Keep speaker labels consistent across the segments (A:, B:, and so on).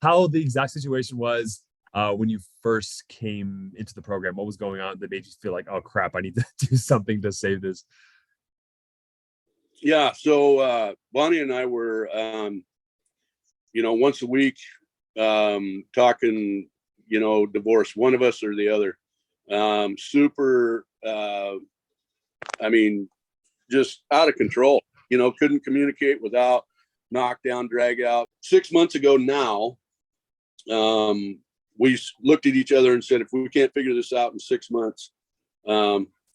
A: how the exact situation was when you first came into the program. What was going on that made you feel like, oh crap, I need to do something to save this?
B: Yeah. So Bonnie and I were, once a week talking, divorce, one of us or the other. Super, just out of control, couldn't communicate without knockdown, drag out. 6 months ago now, we looked at each other and said, if we can't figure this out in 6 months,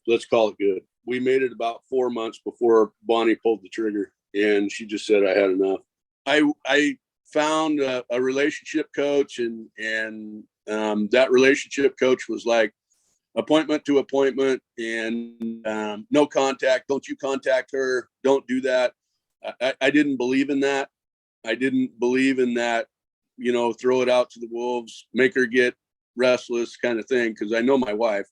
B: let's call it good. We made it about 4 months before Bonnie pulled the trigger, and she just said, I had enough. I found a relationship coach, and that relationship coach was like appointment to appointment, and no contact. Don't you contact her. Don't do that. I didn't believe in that. I didn't believe in that, throw it out to the wolves, make her get restless kind of thing. Because I know my wife,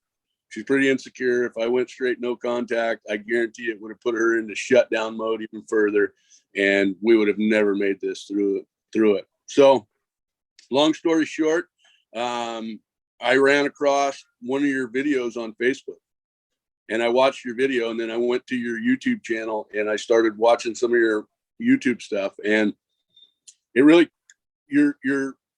B: she's pretty insecure. If I went straight no contact, I guarantee it would have put her into shutdown mode even further, and we would have never made this through it. So long story short, I ran across one of your videos on Facebook, and I watched your video, and then I went to your YouTube channel and I started watching some of your YouTube stuff, and it really, your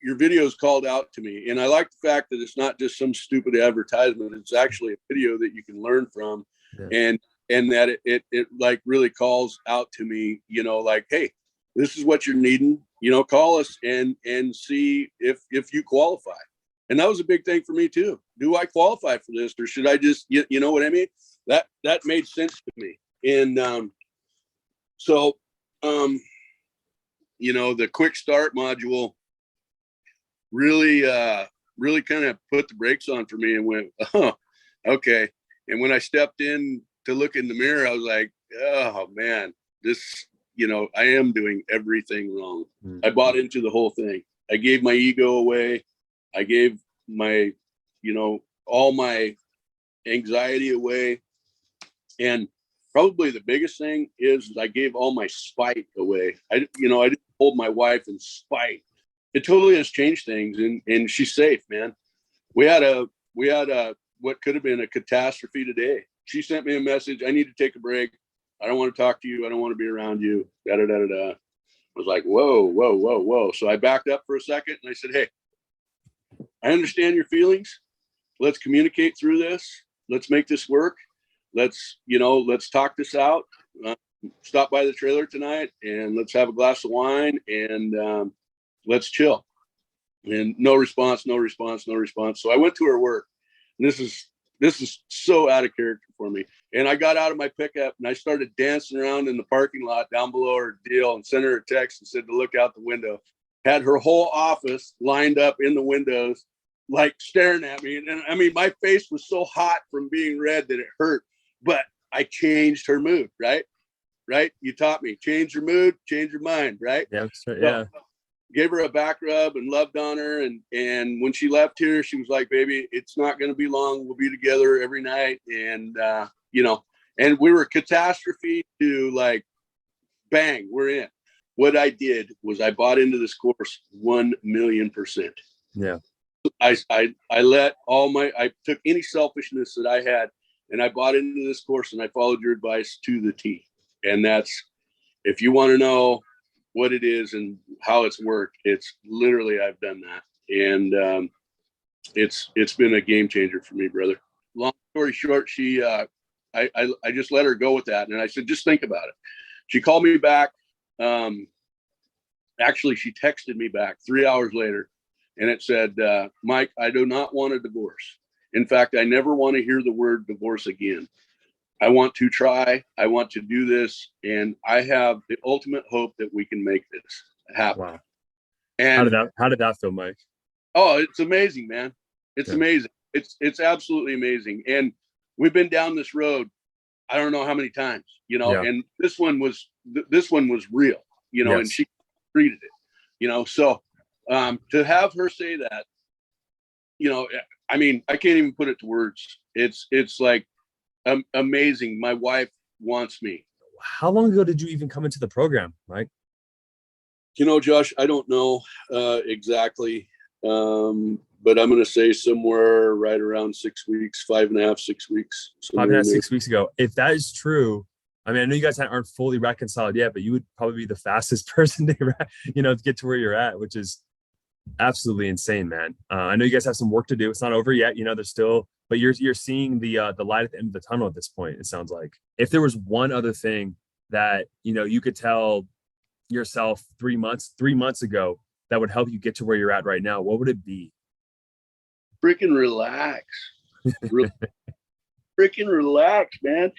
B: videos called out to me. And I like the fact that it's not just some stupid advertisement. It's actually a video that you can learn from. Yeah. And that it like really calls out to me, like, hey, this is what you're needing, call us and see if you qualify. And that was a big thing for me too. Do I qualify for this, or should I just, you know what I mean? That made sense to me. And the quick start module really kind of put the brakes on for me and went, oh, okay. And when I stepped in to look in the mirror, I was like, oh man, this, I am doing everything wrong. Mm-hmm. I bought into the whole thing. I gave my ego away. I gave my, all my anxiety away. And probably the biggest thing is I gave all my spite away. I didn't hold my wife in spite. It totally has changed things, and she's safe, man. We had a what could have been a catastrophe today. She sent me a message. I need to take a break. I don't want to talk to you. I don't want to be around you. Da da da da da. I was like, whoa. So I backed up for a second and I said, hey, I understand your feelings. Let's communicate through this. Let's make this work. Let's talk this out. Stop by the trailer tonight and let's have a glass of wine and let's chill. And no response. So I went to her work. And this is so out of character for me. And I got out of my pickup and I started dancing around in the parking lot down below her deal and sent her a text and said to look out the window. Had her whole office lined up in the windows, like staring at me. And I mean, my face was so hot from being red that it hurt, but I changed her mood, right? You taught me, change your mood, change your mind, right?
A: Yeah, yeah.
B: So, gave her a back rub and loved on her. And when she left here, she was like, baby, it's not going to be long. We'll be together every night. And, and we were catastrophe to like, bang, we're in. What I did was I bought into this course 1,000,000%.
A: Yeah.
B: I let I took any selfishness that I had and I bought into this course and I followed your advice to the T. And that's, if you want to know what it is and how it's worked, it's literally, I've done that. And it's been a game changer for me, brother. Long story short, I just let her go with that. And I said, just think about it. She called me back. Actually, she texted me back 3 hours later and it said, Mike, I do not want a divorce. In fact, I never want to hear the word divorce again. I want to try. I want to do this. And I have the ultimate hope that we can make this happen.
A: Wow.
B: And
A: how did that feel, Mike?
B: Oh, it's amazing, man. It's amazing. It's absolutely amazing. And we've been down this road, I don't know how many times, and this one was real, yes. And she treated it, so to have her say that, I mean, I can't even put it to words. It's like amazing. My wife wants me.
A: How long ago did you even come into the program, Mike?
B: Josh, I don't know exactly, but I'm going to say somewhere right around 6 weeks, 5.5, 6 weeks.
A: 5.5, 6 weeks ago. If that is true, I mean, I know you guys aren't fully reconciled yet, but you would probably be the fastest person to, to get to where you're at, which is absolutely insane, man. I know you guys have some work to do. It's not over yet. There's still, but you're seeing the light at the end of the tunnel at this point. It sounds like. If there was one other thing that you could tell yourself 3 months ago that would help you get to where you're at right now, what would it be?
B: Freaking relax. Freaking relax, man.